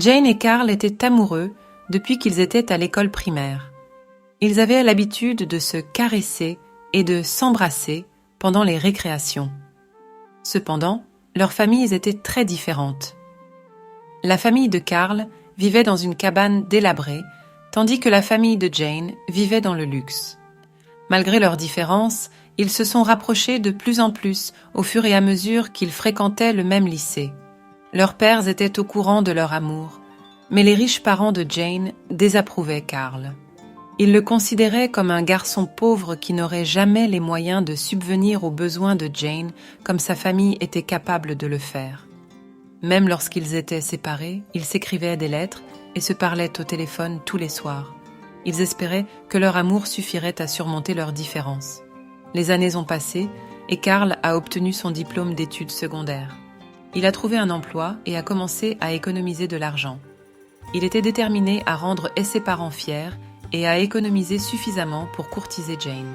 Jane et Carl étaient amoureux depuis qu'ils étaient à l'école primaire. Ils avaient l'habitude de se caresser et de s'embrasser pendant les récréations. Cependant, leurs familles étaient très différentes. La famille de Carl vivait dans une cabane délabrée, tandis que la famille de Jane vivait dans le luxe. Malgré leurs différences, ils se sont rapprochés de plus en plus au fur et à mesure qu'ils fréquentaient le même lycée. Leurs pères étaient au courant de leur amour, mais les riches parents de Jane désapprouvaient Carl. Ils le considéraient comme un garçon pauvre qui n'aurait jamais les moyens de subvenir aux besoins de Jane comme sa famille était capable de le faire. Même lorsqu'ils étaient séparés, ils s'écrivaient des lettres et se parlaient au téléphone tous les soirs. Ils espéraient que leur amour suffirait à surmonter leurs différences. Les années ont passé et Carl a obtenu son diplôme d'études secondaires. Il a trouvé un emploi et a commencé à économiser de l'argent. Il était déterminé à rendre ses parents fiers et à économiser suffisamment pour courtiser Jane.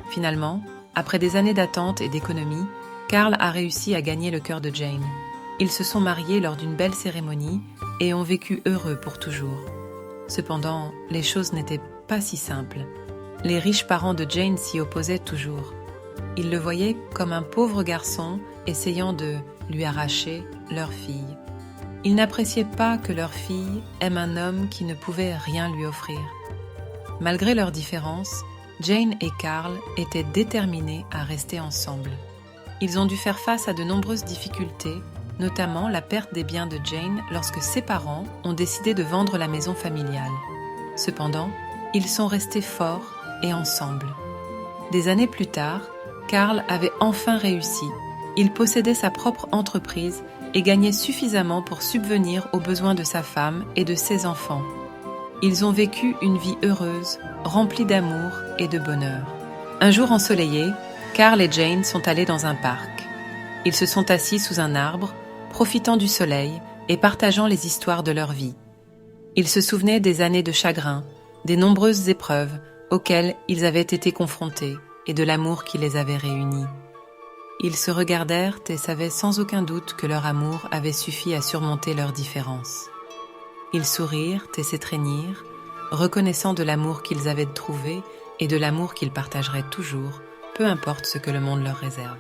Finalement, après des années d'attente et d'économie, Carl a réussi à gagner le cœur de Jane. Ils se sont mariés lors d'une belle cérémonie et ont vécu heureux pour toujours. Cependant, les choses n'étaient pas si simples. Les riches parents de Jane s'y opposaient toujours. Ils le voyaient comme un pauvre garçon essayant de lui arracher leur fille. Ils n'appréciaient pas que leur fille aime un homme qui ne pouvait rien lui offrir. Malgré leurs différences, Jane et Carl étaient déterminés à rester ensemble. Ils ont dû faire face à de nombreuses difficultés, notamment la perte des biens de Jane lorsque ses parents ont décidé de vendre la maison familiale. Cependant, ils sont restés forts et ensemble. Des années plus tard, Carl avait enfin réussi. Il possédait sa propre entreprise et gagnait suffisamment pour subvenir aux besoins de sa femme et de ses enfants. Ils ont vécu une vie heureuse, remplie d'amour et de bonheur. Un jour ensoleillé, Carl et Jane sont allés dans un parc. Ils se sont assis sous un arbre, profitant du soleil et partageant les histoires de leur vie. Ils se souvenaient des années de chagrin, des nombreuses épreuves auxquelles ils avaient été confrontés et de l'amour qui les avait réunis. Ils se regardèrent et savaient sans aucun doute que leur amour avait suffi à surmonter leurs différences. Ils sourirent et s'étreignirent, reconnaissant de l'amour qu'ils avaient trouvé et de l'amour qu'ils partageraient toujours, peu importe ce que le monde leur réserve.